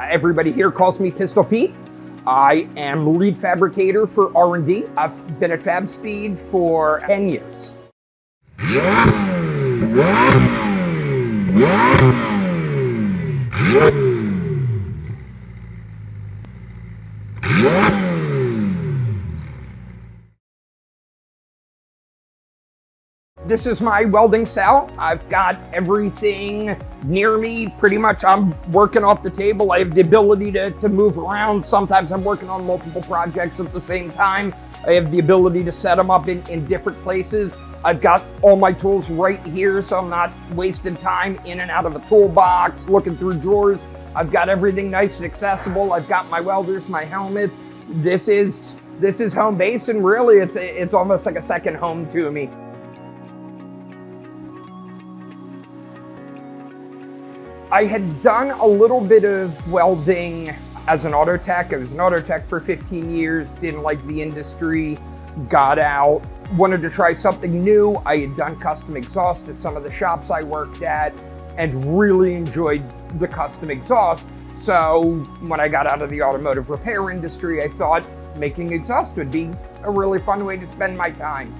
Everybody here calls me Pistol Pete. I am lead fabricator for R&D. I've been at Fabspeed for 10 years. This is my welding cell. I've got everything near me. Pretty much I'm working off the table. I have the ability to move around. Sometimes I'm working on multiple projects at the same time. I have the ability to set them up in different places. I've got all my tools right here, so I'm not wasting time in and out of a toolbox, looking through drawers. I've got everything nice and accessible. I've got my welders, my helmets. This is home base, and really it's almost like a second home to me. I had done a little bit of welding as an auto tech. I was an auto tech for 15 years, didn't like the industry, got out, wanted to try something new. I had done custom exhaust at some of the shops I worked at and really enjoyed the custom exhaust. So when I got out of the automotive repair industry, I thought making exhaust would be a really fun way to spend my time.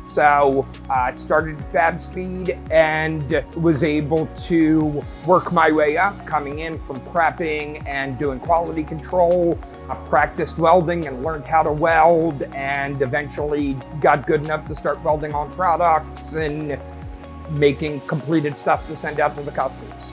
So I started Fabspeed and was able to work my way up, coming in from prepping and doing quality control. I practiced welding and learned how to weld, and eventually got good enough to start welding on products and making completed stuff to send out to the customers.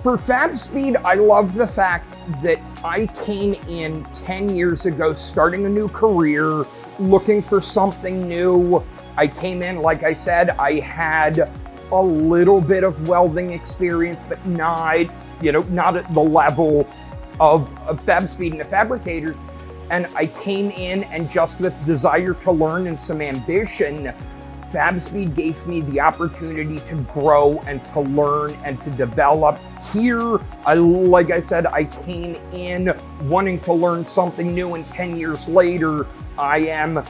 For Fabspeed, I love the fact that I came in 10 years ago, starting a new career, looking for something new. I came in, like I said, I had a little bit of welding experience, but not at the level of Fabspeed and the fabricators. And I came in, and just with desire to learn and some ambition, Fabspeed gave me the opportunity to grow and to learn and to develop. Here, like I said, I came in wanting to learn something new, and 10 years later, I am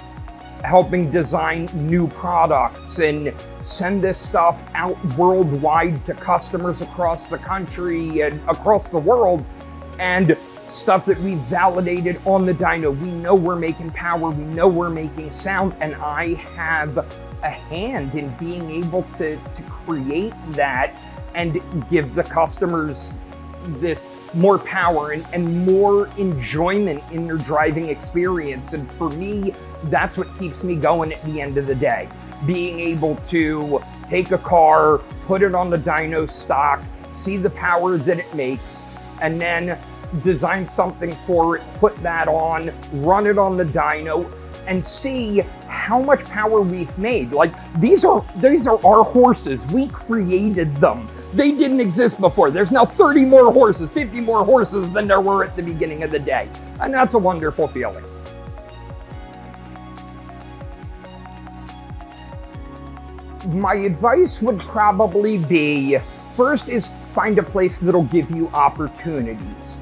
helping design new products and send this stuff out worldwide to customers across the country and across the world, and stuff that we validated on the dyno. We know we're making power, we know we're making sound, and I have a hand in being able to create that and give the customers this more power and more enjoyment in their driving experience. And for me, that's what keeps me going at the end of the day. Being able to take a car, put it on the dyno stock, see the power that it makes, and then design something for it, put that on, run it on the dyno, and see how much power we've made. Like, these are our horses. We created them. They didn't exist before. There's now 30 more horses, 50 more horses than there were at the beginning of the day. And that's a wonderful feeling. My advice would probably be, first is find a place that'll give you opportunities.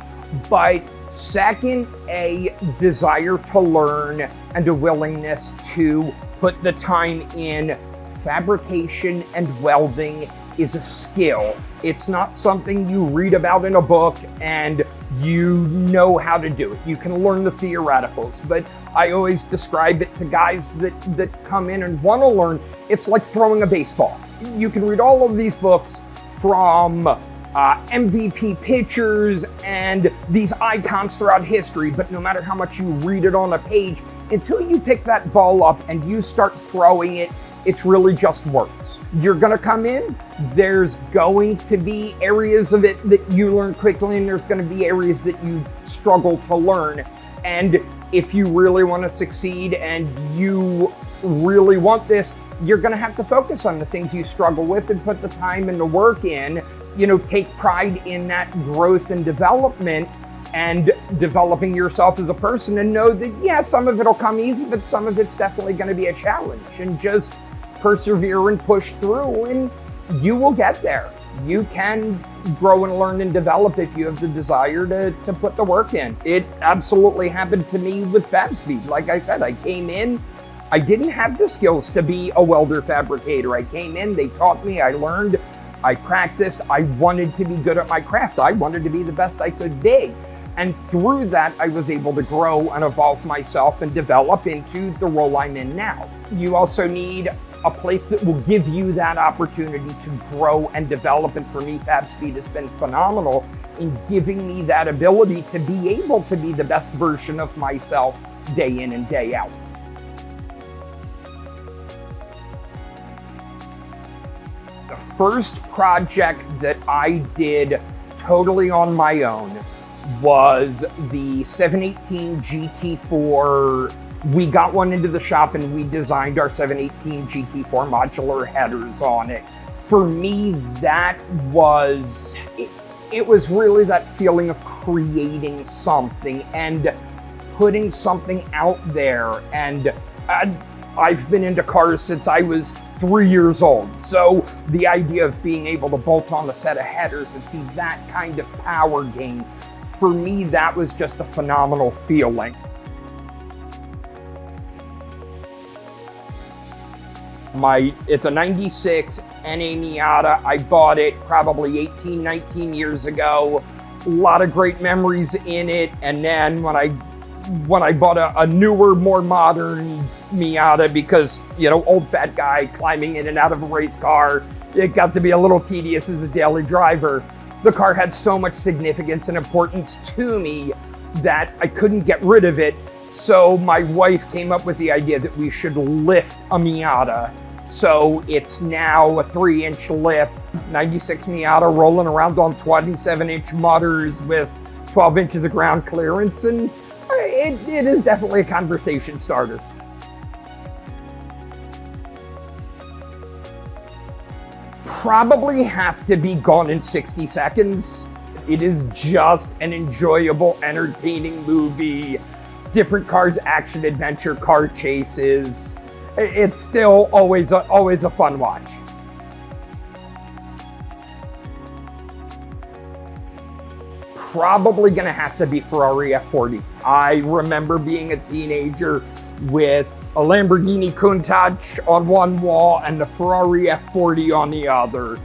But second, a desire to learn and a willingness to put the time in. Fabrication and welding is a skill. It's not something you read about in a book and you know how to do it. You can learn the theoreticals, but I always describe it to guys that come in and want to learn. It's like throwing a baseball. You can read all of these books from MVP pitchers and these icons throughout history, but no matter how much you read it on a page, until you pick that ball up and you start throwing it, it's really just words. You're gonna come in, there's going to be areas of it that you learn quickly, and there's gonna be areas that you struggle to learn. And if you really wanna succeed and you really want this, you're gonna have to focus on the things you struggle with and put the time and the work in. Take pride in that growth and development and developing yourself as a person, and know that, yeah, some of it'll come easy, but some of it's definitely going to be a challenge, and just persevere and push through, and you will get there. You can grow and learn and develop if you have the desire to put the work in. It absolutely happened to me with Fabspeed. Like I said, I came in, I didn't have the skills to be a welder fabricator. I came in, they taught me, I learned, I practiced. I wanted to be good at my craft. I wanted to be the best I could be. And through that, I was able to grow and evolve myself and develop into the role I'm in now. You also need a place that will give you that opportunity to grow and develop. And for me, Fabspeed has been phenomenal in giving me that ability to be able to be the best version of myself day in and day out. The first project that I did totally on my own was the 718 GT4. We got one into the shop and we designed our 718 GT4 modular headers on it. For me, that was, it was really that feeling of creating something and putting something out there. And I've been into cars since I was 3 years old. So the idea of being able to bolt on a set of headers and see that kind of power gain, for me, that was just a phenomenal feeling. It's a 96 NA Miata. I bought it probably 18, 19 years ago. A lot of great memories in it. And then when I bought a newer, more modern Miata, because, you know, old fat guy climbing in and out of a race car, it got to be a little tedious as a daily driver. The car had so much significance and importance to me that I couldn't get rid of it. So my wife came up with the idea that we should lift a Miata. So it's now a 3-inch lift, 96 Miata rolling around on 27-inch mutters with 12 inches of ground clearance. And it is definitely a conversation starter. Probably have to be Gone in 60 Seconds. It is just an enjoyable, entertaining movie. Different cars, action, adventure, car chases. It's still always a fun watch. Probably gonna have to be Ferrari F40. I remember being a teenager with a Lamborghini Countach on one wall and the Ferrari F40 on the other.